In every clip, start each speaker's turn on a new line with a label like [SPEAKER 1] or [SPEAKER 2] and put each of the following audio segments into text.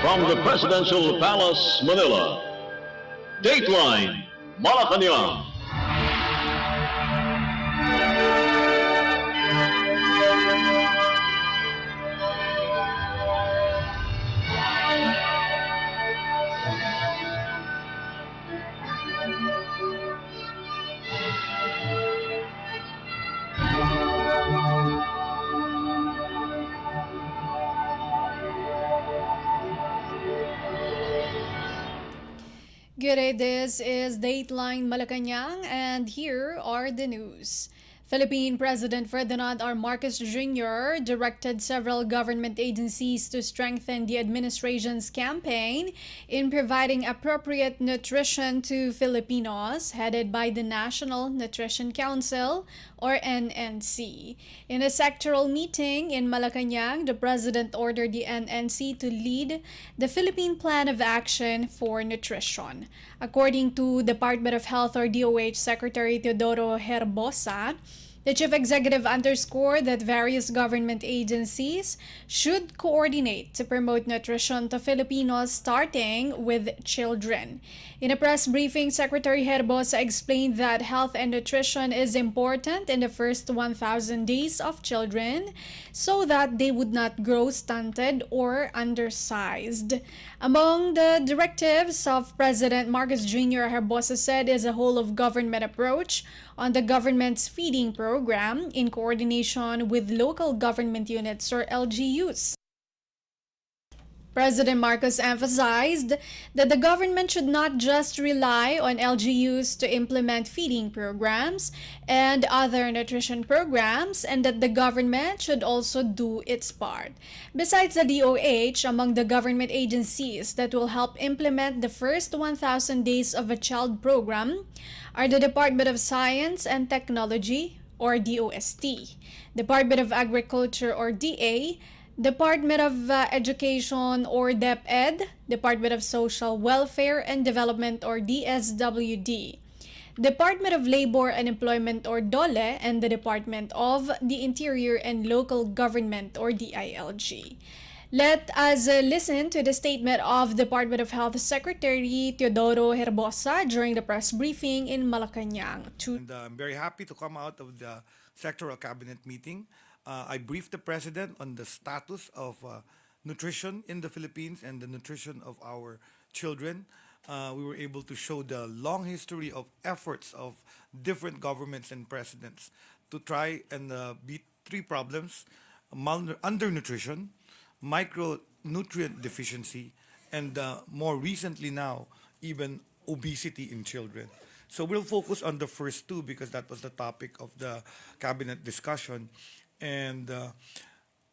[SPEAKER 1] From the Presidential Palace, Manila, Dateline Malacañang.
[SPEAKER 2] Good day, this is Dateline Malacañang, and here are the news. Philippine President Ferdinand R. Marcos Jr. directed several government agencies to strengthen the administration's campaign in providing appropriate nutrition to Filipinos, headed by the National Nutrition Council, or NNC. In a sectoral meeting in Malacañang, the President ordered the NNC to lead the Philippine Plan of Action for Nutrition. According to Department of Health or DOH Secretary Teodoro Herbosa, the chief executive underscored that various government agencies should coordinate to promote nutrition to Filipinos, starting with children. In a press briefing, Secretary Herbosa explained that health and nutrition is important in the first 1,000 days of children so that they would not grow stunted or undersized. Among the directives of President Marcos Jr., Herbosa said is a whole of government approach on the government's feeding program in coordination with local government units or LGUs. President Marcos emphasized that the government should not just rely on LGUs to implement feeding programs and other nutrition programs, and that the government should also do its part. Besides the DOH, among the government agencies that will help implement the first 1,000 days of a child program are the Department of Science and Technology, or DOST, Department of Agriculture, or DA, Department of Education, or DepEd, Department of Social Welfare and Development, or DSWD, Department of Labor and Employment, or DOLE, and the Department of the Interior and Local Government, or DILG. Let us listen to the statement of Department of Health Secretary Teodoro Herbosa during the press briefing in Malacañang.
[SPEAKER 3] And I'm very happy to come out of the sectoral cabinet meeting. I briefed the President on the status of nutrition in the Philippines and the nutrition of our children. We were able to show the long history of efforts of different governments and presidents to try and beat three problems: undernutrition, micronutrient deficiency, and more recently now, even obesity in children. So we'll focus on the first two because that was the topic of the cabinet discussion. And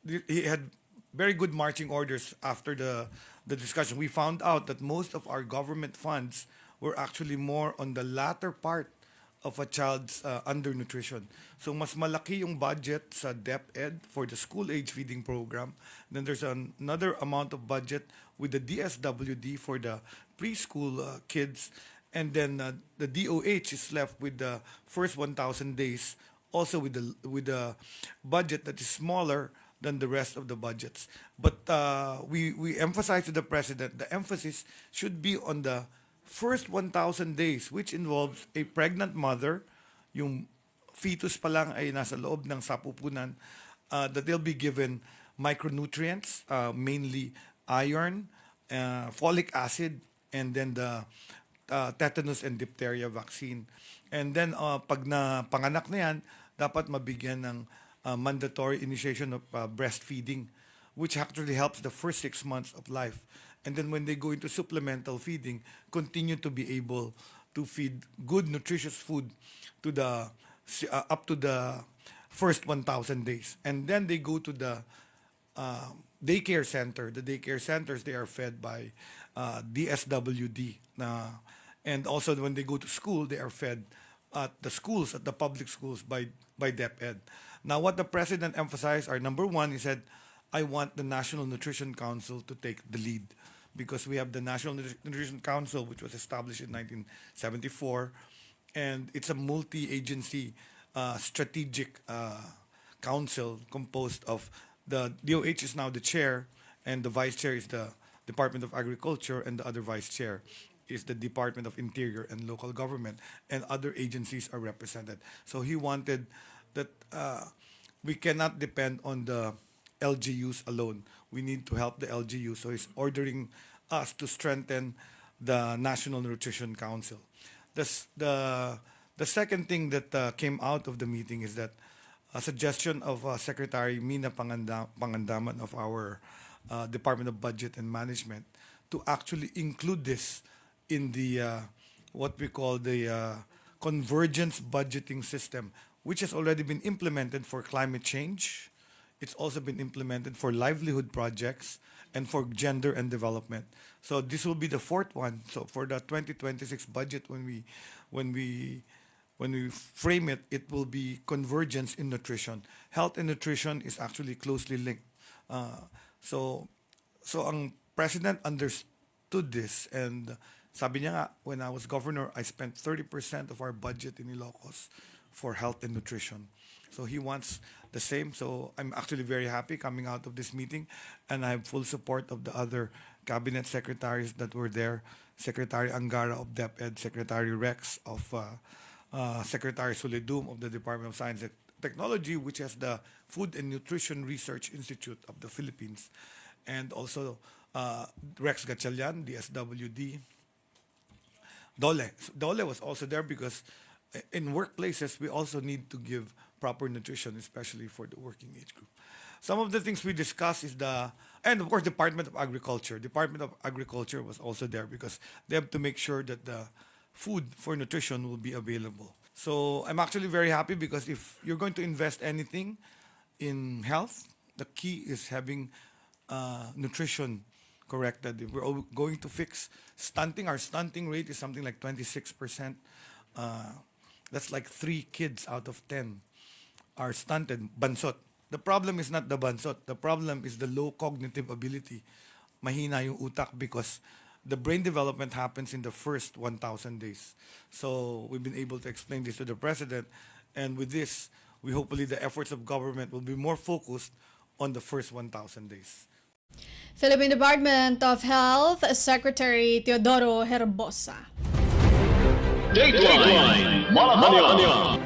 [SPEAKER 3] he had very good marching orders after the discussion. We found out that most of our government funds were actually more on the latter part of a child's undernutrition. So mas malaki yung budget sa DepEd for the school-age feeding program. Then there's another amount of budget with the DSWD for the preschool kids. And then the DOH is left with the first 1,000 days, also with the budget that is smaller than the rest of the budgets. But we emphasize to the President, the emphasis should be on the first 1,000 days, which involves a pregnant mother, yung fetus pa lang ay nasa loob ng sapupunan, that they'll be given micronutrients, mainly iron, folic acid, and then the tetanus and diphtheria vaccine. And then pag na panganak na yan, dapat mabigyan ng mandatory initiation of breastfeeding, which actually helps the first 6 months of life. And then when they go into supplemental feeding, continue to be able to feed good nutritious food to the up to the first 1,000 days. And then they go to the daycare center. The daycare centers, they are fed by DSWD. And also when they go to school, they are fed at the schools, at the public schools by DepEd. Now what the President emphasized are, number one, he said, I want the National Nutrition Council to take the lead because we have the National Nutrition Council, which was established in 1974, and it's a multi-agency strategic council composed of the DOH is now the chair, and the vice chair is the Department of Agriculture, and the other vice chair is the Department of Interior and Local Government, and other agencies are represented. So he wanted that we cannot depend on the LGUs alone. We need to help the LGU. So he's ordering us to strengthen the National Nutrition Council. The second thing that came out of the meeting is that a suggestion of Secretary Mina Pangandaman of our Department of Budget and Management to actually include this in the what we call the convergence budgeting system, which has already been implemented for climate change. It's also been implemented for livelihood projects and for gender and development. So this will be the fourth one. So for the 2026 budget, when we frame it, it will be convergence in nutrition. Health and nutrition is actually closely linked. So ang president understood this, and sabi niya nga, when I was governor, I spent 30% of our budget in Ilocos for health and nutrition. So he wants the same. So I'm actually very happy coming out of this meeting, and I have full support of the other cabinet secretaries that were there. Secretary Angara of DepEd, Secretary Rex of Secretary Soledum of the Department of Science and Technology, which has the Food and Nutrition Research Institute of the Philippines, and also Rex Gatchalian, DSWD. Dole was also there because in workplaces, we also need to give proper nutrition, especially for the working age group. Some of the things we discussed is and of course, Department of Agriculture. Department of Agriculture was also there because they have to make sure that the food for nutrition will be available. So I'm actually very happy because if you're going to invest anything in health, the key is having nutrition corrected. If we're going to fix stunting, our stunting rate is something like 26%. That's like 3 kids out of 10 are stunted. Bansot. The problem is not the bansot. The problem is the low cognitive ability. Mahina yung utak because the brain development happens in the first 1,000 days. So we've been able to explain this to the president. And with this, we hopefully the efforts of government will be more focused on the first 1,000 days.
[SPEAKER 2] Philippine Department of Health Secretary Teodoro Herbosa.
[SPEAKER 1] Dateline Malacañang.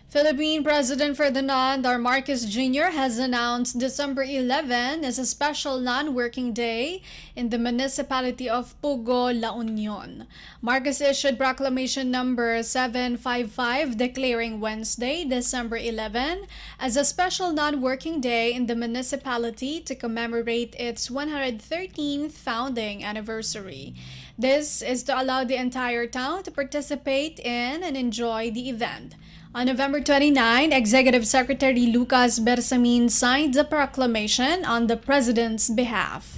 [SPEAKER 2] Philippine President Ferdinand R. Marcos Jr. has announced December 11 as a special non-working day in the municipality of Pugo, La Union. Marcos issued proclamation number 755 declaring Wednesday, December 11 as a special non-working day in the municipality to commemorate its 113th founding anniversary. This is to allow the entire town to participate in and enjoy the event. On November 29, Executive Secretary Lucas Bersamin signed the proclamation on the President's behalf.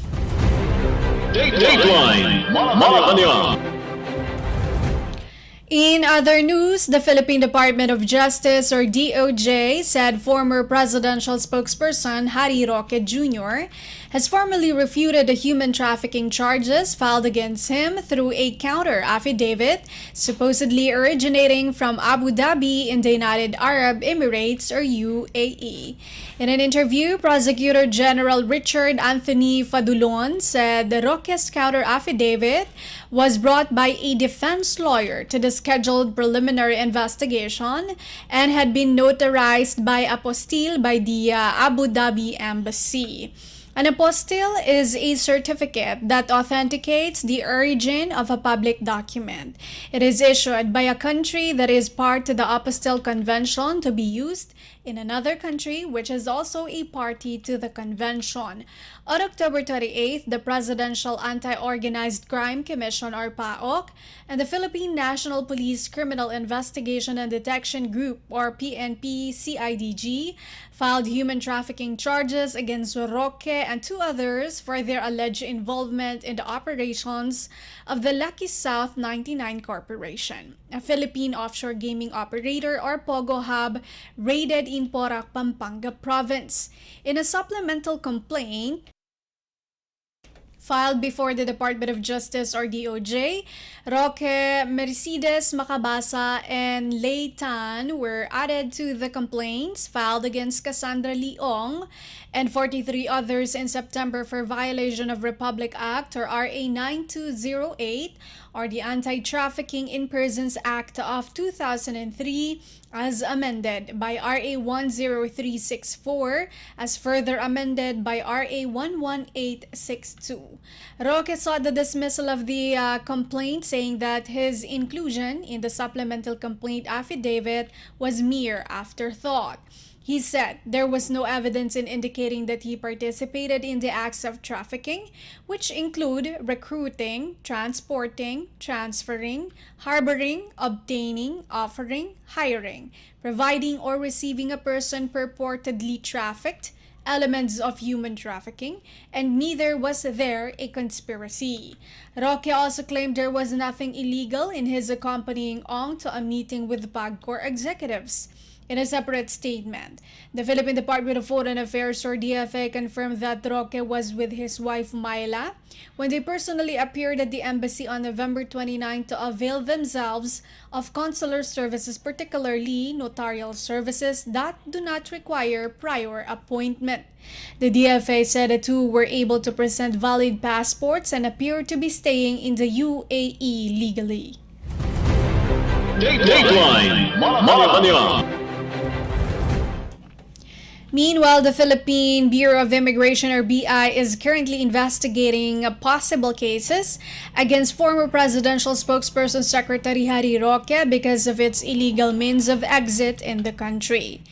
[SPEAKER 1] Dateline Malacañang.
[SPEAKER 2] In other news, the Philippine Department of Justice or DOJ said former presidential spokesperson Harry Roque Jr. has formally refuted the human trafficking charges filed against him through a counter affidavit supposedly originating from Abu Dhabi in the United Arab Emirates or UAE. In an interview, Prosecutor General Richard Anthony Fadulon said the Roque's counter affidavit was brought by a defense lawyer to the scheduled preliminary investigation and had been notarized by apostille by the Abu Dhabi Embassy. An apostille is a certificate that authenticates the origin of a public document. It is issued by a country that is part to the Apostille Convention to be used in another country which is also a party to the convention. On October 28th, the Presidential Anti-Organized Crime Commission or PAOC and the Philippine National Police Criminal Investigation and Detection Group or PNP-CIDG filed human trafficking charges against Roque and 2 others for their alleged involvement in the operations of the Lucky South 99 Corporation, a Philippine offshore gaming operator or POGO hub raided in Porac, Pampanga Province. In a supplemental complaint filed before the Department of Justice or DOJ, Roque, Mercedes Macabasa, and Lei Tan were added to the complaints filed against Cassandra Leong and 43 others in September for violation of Republic Act or RA 9208 or the Anti-Trafficking in Persons Act of 2003 as amended by RA 10364 as further amended by RA 11862. Roque sought the dismissal of the complaint, saying that his inclusion in the supplemental complaint affidavit was mere afterthought. He said there was no evidence in indicating that he participated in the acts of trafficking, which include recruiting, transporting, transferring, harboring, obtaining, offering, hiring, providing or receiving a person purportedly trafficked, elements of human trafficking, and neither was there a conspiracy. Roque also claimed there was nothing illegal in his accompanying Ong to a meeting with PAGCOR executives. In a separate statement, the Philippine Department of Foreign Affairs or DFA confirmed that Roque was with his wife Myla when they personally appeared at the embassy on November 29 to avail themselves of consular services, particularly notarial services that do not require prior appointment. The DFA said the two were able to present valid passports and appear to be staying in the UAE legally.
[SPEAKER 1] Dateline Malacañang.
[SPEAKER 2] Meanwhile, the Philippine Bureau of Immigration or BI is currently investigating possible cases against former presidential spokesperson Secretary Harry Roque because of its illegal means of exit in the country.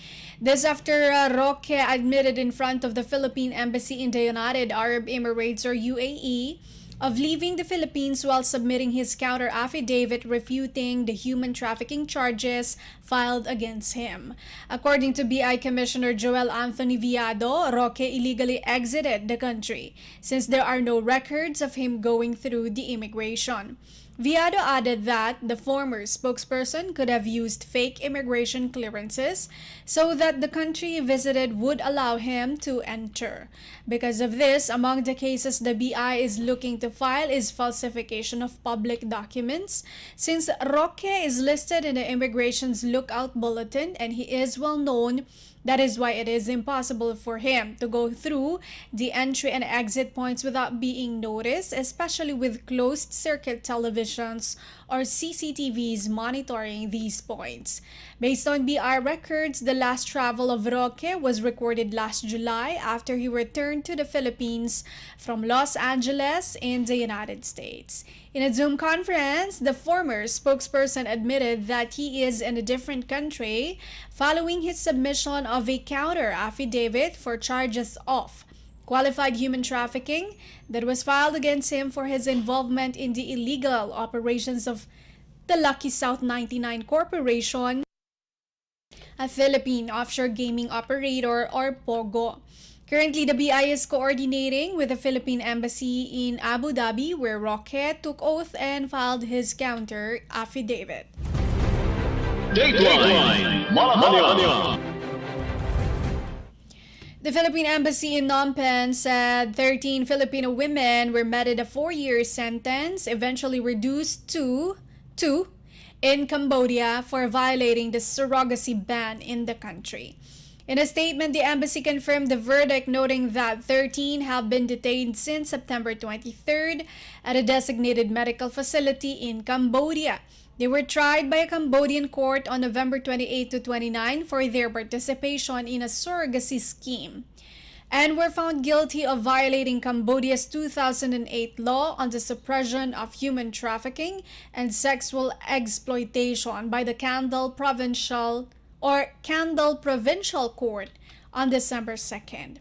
[SPEAKER 2] This after Roque admitted in front of the Philippine Embassy in the United Arab Emirates or UAE of leaving the Philippines while submitting his counter affidavit refuting the human trafficking charges filed against him. According to BI Commissioner Joel Anthony Viado, Roque illegally exited the country since there are no records of him going through the immigration. Viado added that the former spokesperson could have used fake immigration clearances so that the country he visited would allow him to enter. Because of this, among the cases the BI is looking to file is falsification of public documents, since Roque is listed in the immigration's lookout bulletin and he is well known. That is why it is impossible for him to go through the entry and exit points without being noticed, especially with closed-circuit televisions or CCTVs monitoring these points. Based on BI records, the last travel of Roque was recorded last July after he returned to the Philippines from Los Angeles in the United States. In a Zoom conference, the former spokesperson admitted that he is in a different country following his submission of a counter affidavit for charges of qualified human trafficking that was filed against him for his involvement in the illegal operations of the Lucky South 99 Corporation, a Philippine offshore gaming operator or POGO. Currently, the BI is coordinating with the Philippine Embassy in Abu Dhabi, where Roque took oath and filed his counter affidavit.
[SPEAKER 1] Dateline Malacañang.
[SPEAKER 2] The Philippine Embassy in Phnom Penh said 13 Filipino women were meted a 4-year sentence, eventually reduced to 2 in Cambodia for violating the surrogacy ban in the country. In a statement, the embassy confirmed the verdict, noting that 13 have been detained since September 23rd at a designated medical facility in Cambodia. They were tried by a Cambodian court on November 28 to 29 for their participation in a surrogacy scheme and were found guilty of violating Cambodia's 2008 law on the suppression of human trafficking and sexual exploitation by the Candle Provincial Court on December 2nd.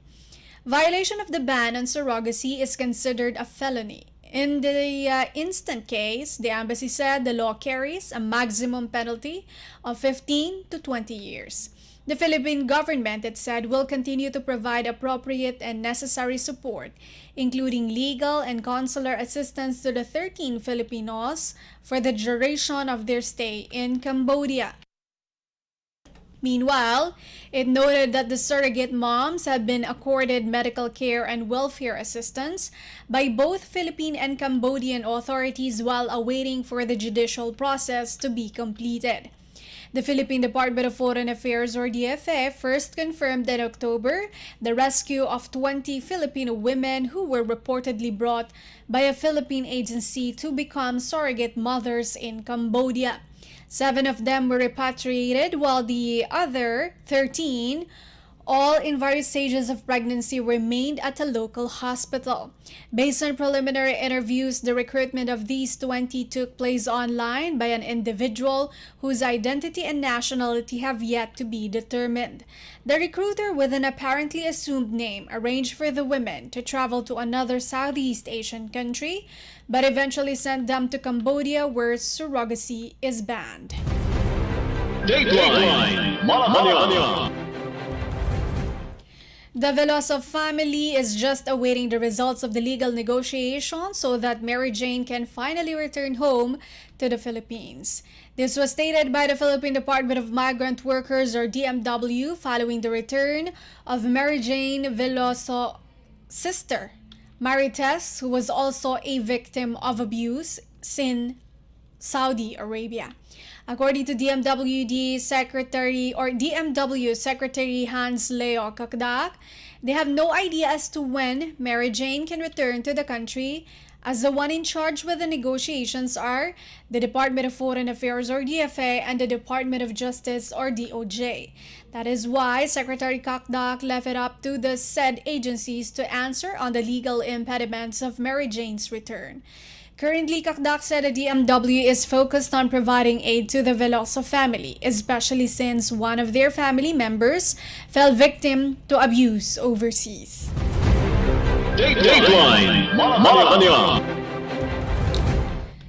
[SPEAKER 2] Violation of the ban on surrogacy is considered a felony. In the instant case, the embassy said the law carries a maximum penalty of 15 to 20 years. The Philippine government, it said, will continue to provide appropriate and necessary support, including legal and consular assistance to the 13 Filipinos for the duration of their stay in Cambodia. Meanwhile, it noted that the surrogate moms have been accorded medical care and welfare assistance by both Philippine and Cambodian authorities while awaiting for the judicial process to be completed. The Philippine Department of Foreign Affairs, or DFA, first confirmed in October the rescue of 20 Filipino women who were reportedly brought by a Philippine agency to become surrogate mothers in Cambodia. 7 of them were repatriated, while the other 13, all in various stages of pregnancy, remained at a local hospital. Based on preliminary interviews, the recruitment of these 20 took place online by an individual whose identity and nationality have yet to be determined. The recruiter, with an apparently assumed name, arranged for the women to travel to another Southeast Asian country, but eventually sent them to Cambodia, where surrogacy is banned.
[SPEAKER 1] Dateline Malacañang.
[SPEAKER 2] The Veloso family is just awaiting the results of the legal negotiations so that Mary Jane can finally return home to the Philippines. This was stated by the Philippine Department of Migrant Workers, or DMW, following the return of Mary Jane Veloso sister, Marites, who was also a victim of abuse in Saudi Arabia. According to DMW Secretary Hans Leo Kakdak, they have no idea as to when Mary Jane can return to the country, as the one in charge with the negotiations are the Department of Foreign Affairs, or DFA, and the Department of Justice, or DOJ. That is why Secretary Kakdak left it up to the said agencies to answer on the legal impediments of Mary Jane's return. Currently, Kakdak said the DMW is focused on providing aid to the Veloso family, especially since one of their family members fell victim to abuse overseas.
[SPEAKER 1] Dateline Malacañang.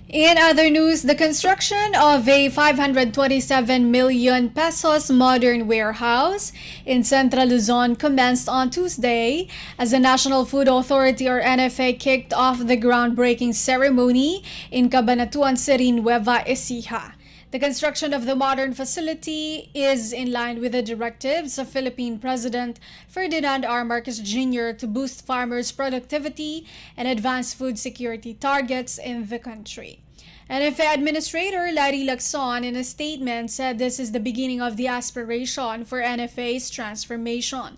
[SPEAKER 2] In other news, the construction of a 527 million pesos modern warehouse in Central Luzon commenced on Tuesday as the National Food Authority, or NFA, kicked off the groundbreaking ceremony in Cabanatuan City, Nueva Ecija. The construction of the modern facility is in line with the directives of Philippine President Ferdinand R. Marcos Jr. to boost farmers' productivity and advance food security targets in the country. NFA Administrator Larry Lacson, in a statement, said this is the beginning of the aspiration for NFA's transformation.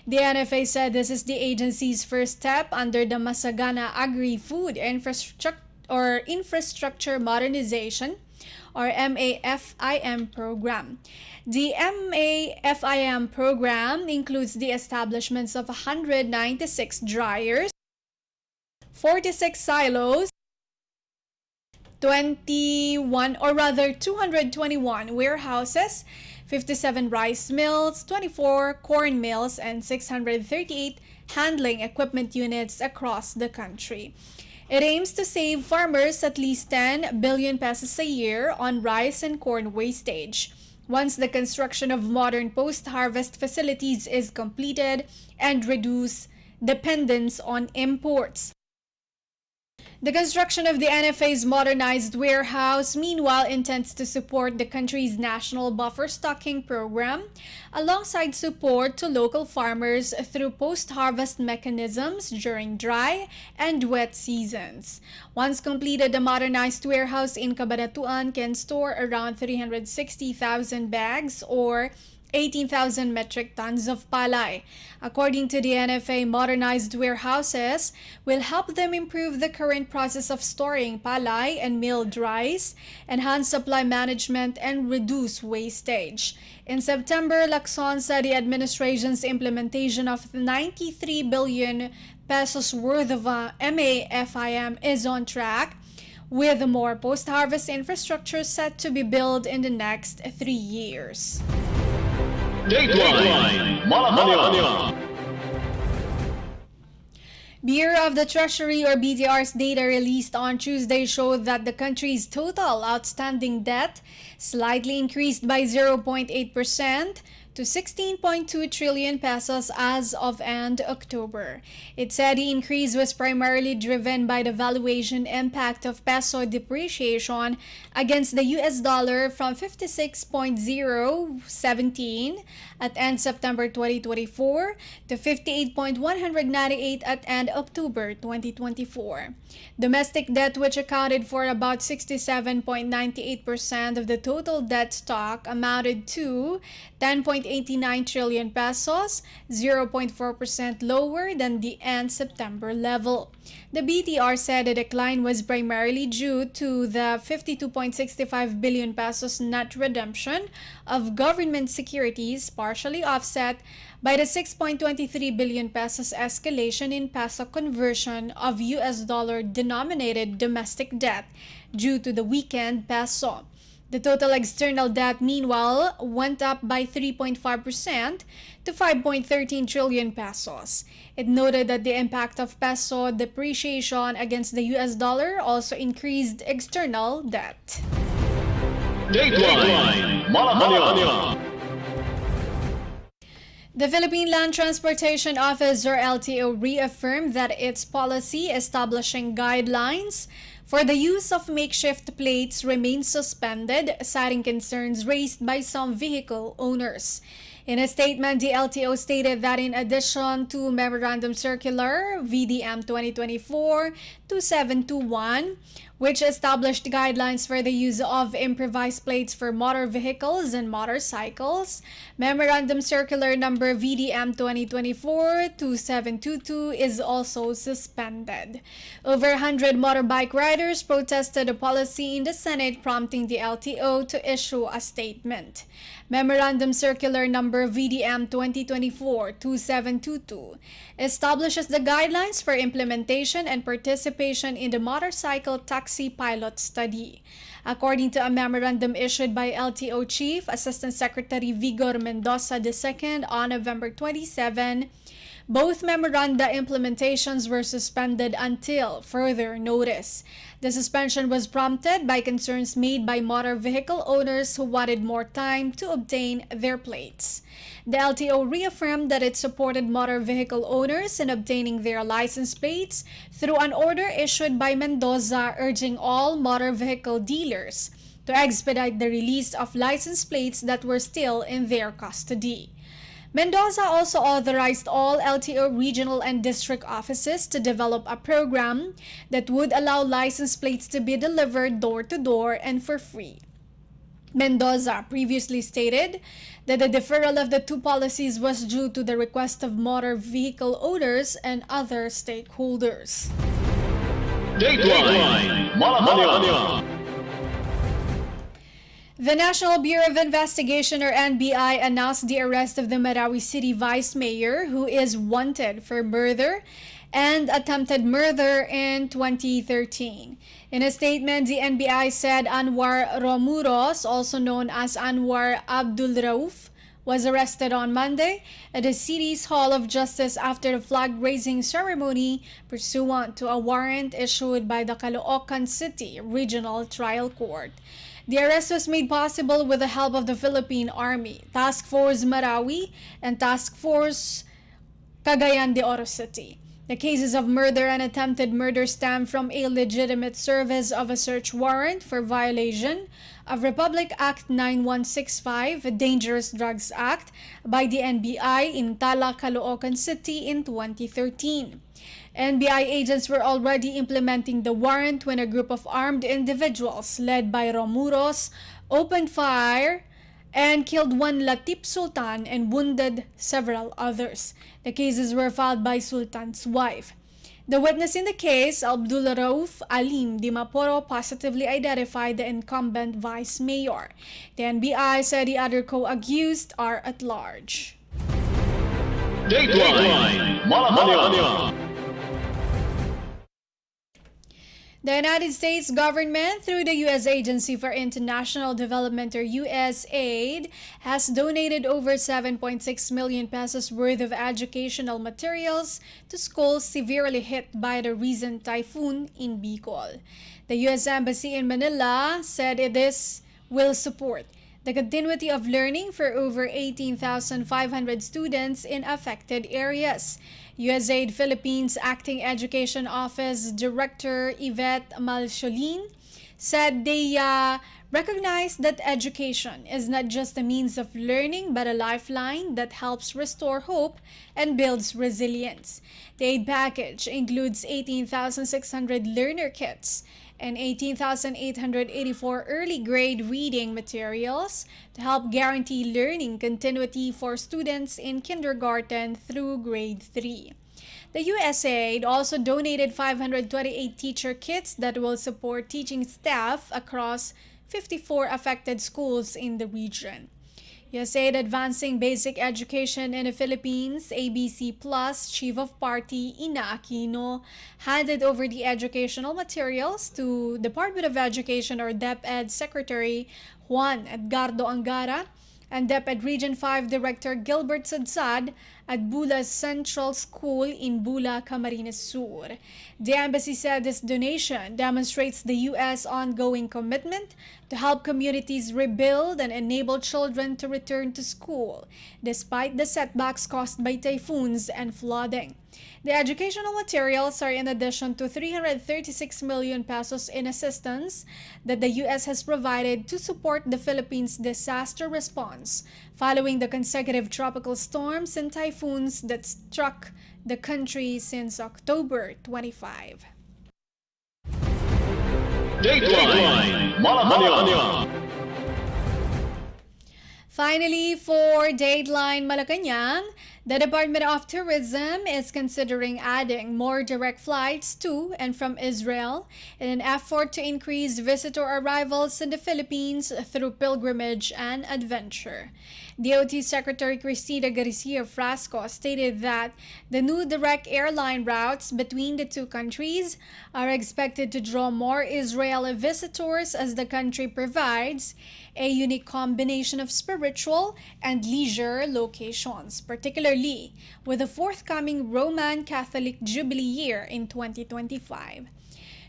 [SPEAKER 2] The NFA said this is the agency's first step under the Masagana Agri-Food Infrastructure Modernization, or MAFIM program. The MAFIM program includes the establishments of 196 dryers, 46 silos, 221 warehouses, 57 rice mills, 24 corn mills, and 638 handling equipment units across the country. It aims to save farmers at least 10 billion pesos a year on rice and corn wastage once the construction of modern post-harvest facilities is completed and reduce dependence on imports. The construction of the NFA's modernized warehouse, meanwhile, intends to support the country's national buffer stocking program, alongside support to local farmers through post-harvest mechanisms during dry and wet seasons. Once completed, the modernized warehouse in Cabanatuan can store around 360,000 bags, or 18,000 metric tons of palay. According to the NFA, modernized warehouses will help them improve the current process of storing palay and milled rice, enhance supply management, and reduce wastage. In September, Lacson said the administration's implementation of 93 billion pesos worth of MAFIM is on track, with more post-harvest infrastructure set to be built in the next 3 years.
[SPEAKER 1] Dateline Malacañang.
[SPEAKER 2] Bureau of the Treasury, or BTR's data released on Tuesday showed that the country's total outstanding debt slightly increased by 0.8% to 16.2 trillion pesos as of end October. It said the increase was primarily driven by the valuation impact of peso depreciation against the US dollar from 56.017 at end September 2024 to 58.198 at end October 2024. Domestic debt, which accounted for about 67.98% of the total debt stock, amounted to 10.89 trillion pesos, 0.4% lower than the end September level. The BTR said the decline was primarily due to the 52.65 billion pesos net redemption of government securities, partially offset by the 6.23 billion pesos escalation in peso conversion of US dollar denominated domestic debt due to the weakened peso. The total external debt, meanwhile, went up by 3.5% to 5.13 trillion pesos. It noted that the impact of peso depreciation against the US dollar also increased external debt.
[SPEAKER 1] Dateline Malacañang.
[SPEAKER 2] The Philippine Land Transportation Office, or LTO, reaffirmed that its policy establishing guidelines for the use of makeshift plates remains suspended, citing concerns raised by some vehicle owners. In a statement, the LTO stated that in addition to Memorandum Circular VDM 2024-2721, which established guidelines for the use of improvised plates for motor vehicles and motorcycles, Memorandum Circular number VDM 2024-2722 is also suspended. Over 100 motorbike riders protested the policy in the Senate, prompting the LTO to issue a statement. Memorandum Circular number VDM 2024-2722 establishes the guidelines for implementation and participation in the motorcycle taxi pilot study. According to a memorandum issued by LTO Chief Assistant Secretary Vigor Mendoza II on November 27, both memoranda implementations were suspended until further notice. The suspension was prompted by concerns made by motor vehicle owners who wanted more time to obtain their plates. The LTO reaffirmed that it supported motor vehicle owners in obtaining their license plates through an order issued by Mendoza, urging all motor vehicle dealers to expedite the release of license plates that were still in their custody. Mendoza also authorized all LTO regional and district offices to develop a program that would allow license plates to be delivered door to door and for free. Mendoza previously stated that the deferral of the two policies was due to the request of motor vehicle owners and other stakeholders.
[SPEAKER 1] Dateline Malacañang.
[SPEAKER 2] The National Bureau of Investigation, or NBI, announced the arrest of the Marawi City Vice Mayor, who is wanted for murder and attempted murder in 2013. In a statement, the NBI said Anwar Romuros, also known as Anwar Abdul Rauf, was arrested on Monday at the city's Hall of Justice after a flag-raising ceremony pursuant to a warrant issued by the Caloocan City Regional Trial Court. The arrest was made possible with the help of the Philippine Army, Task Force Marawi, and Task Force Cagayan de Oro City. The cases of murder and attempted murder stem from a legitimate service of a search warrant for violation of Republic Act 9165, a Dangerous Drugs Act, by the NBI in Tala, Caloocan City in 2013. NBI agents were already implementing the warrant when a group of armed individuals led by Romuros opened fire and killed one Latif Sultan and wounded several others. The cases were filed by Sultan's wife. The witness in the case, Abdul Rauf Alim Dimaporo, positively identified the incumbent vice mayor. The NBI said the other co-accused are at large.
[SPEAKER 1] Dateline Malacañang.
[SPEAKER 2] The United States government, through the U.S. Agency for International Development, or USAID, has donated over 7.6 million pesos worth of educational materials to schools severely hit by the recent typhoon in Bicol. The U.S. Embassy in Manila said this will support the continuity of learning for over 18,500 students in affected areas. USAID Philippines Acting Education Office Director Yvette Malcholin said they recognize that education is not just a means of learning but a lifeline that helps restore hope and builds resilience. The aid package includes 18,600 learner kits and 18,884 early grade reading materials to help guarantee learning continuity for students in kindergarten through grade 3. The USAID also donated 528 teacher kits that will support teaching staff across 54 affected schools in the region. USAID Advancing Basic Education in the Philippines, ABC Plus Chief of Party Ina Aquino handed over the educational materials to Department of Education or DepEd Secretary Juan Edgardo Angara and DepEd Region 5 Director Gilbert Sadsad at Bula Central School in Bula, Camarines Sur. The embassy said this donation demonstrates the U.S. ongoing commitment to help communities rebuild and enable children to return to school, despite the setbacks caused by typhoons and flooding. The educational materials are in addition to 336 million pesos in assistance that the U.S. has provided to support the Philippines' disaster response following the consecutive tropical storms and typhoons that struck the country since October 25.
[SPEAKER 1] Dateline Malacañang.
[SPEAKER 2] Finally, for Dateline Malacañang, the Department of Tourism is considering adding more direct flights to and from Israel in an effort to increase visitor arrivals in the Philippines through pilgrimage and adventure. DOT Secretary Cristina Garcia Frasco stated that the new direct airline routes between the two countries are expected to draw more Israeli visitors as the country provides a unique combination of spiritual and leisure locations, particularly with the forthcoming Roman Catholic Jubilee year in 2025.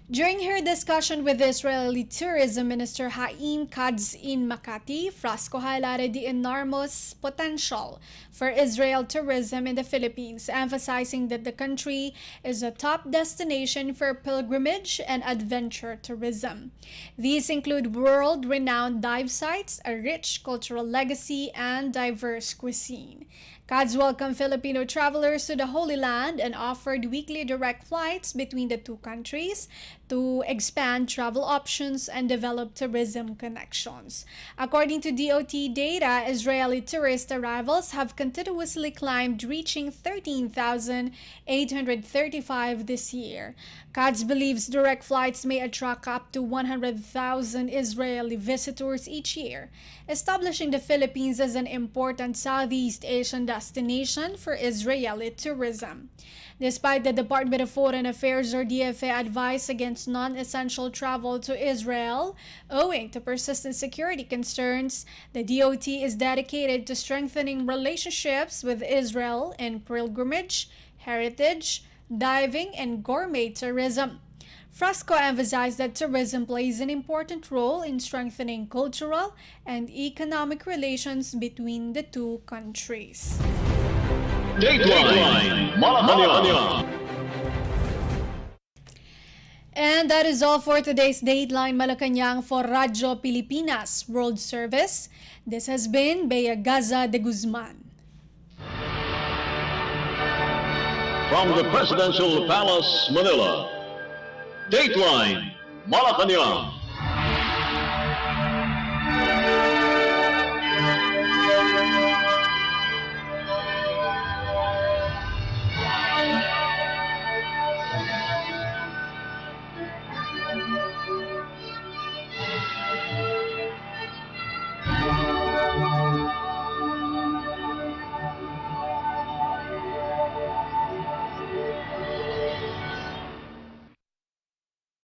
[SPEAKER 2] During her discussion with Israeli Tourism Minister Haim Katz in Makati, Frasco highlighted the enormous potential for Israel tourism in the Philippines, emphasizing that the country is a top destination for pilgrimage and adventure tourism. These include world-renowned dive sites, a rich cultural legacy, and diverse cuisine. Katz welcomed Filipino travelers to the Holy Land and offered weekly direct flights between the two countries to expand travel options and develop tourism connections. According to DOT data, Israeli tourist arrivals have continuously climbed, reaching 13,835 this year. Katz believes direct flights may attract up to 100,000 Israeli visitors each year, establishing the Philippines as an important Southeast Asian destination for Israeli tourism. Despite the Department of Foreign Affairs or DFA advice against non-essential travel to Israel, owing to persistent security concerns, the DOT is dedicated to strengthening relationships with Israel in pilgrimage, heritage, diving, and gourmet tourism. Frasco emphasized that tourism plays an important role in strengthening cultural and economic relations between the two countries.
[SPEAKER 1] Dateline Malacañang.
[SPEAKER 2] And that is all for today's Dateline Malacañang for Radyo Pilipinas World Service. This has been Bea Gaza-de Guzman.
[SPEAKER 1] From the Presidential Palace, Manila, Dateline Malacañang.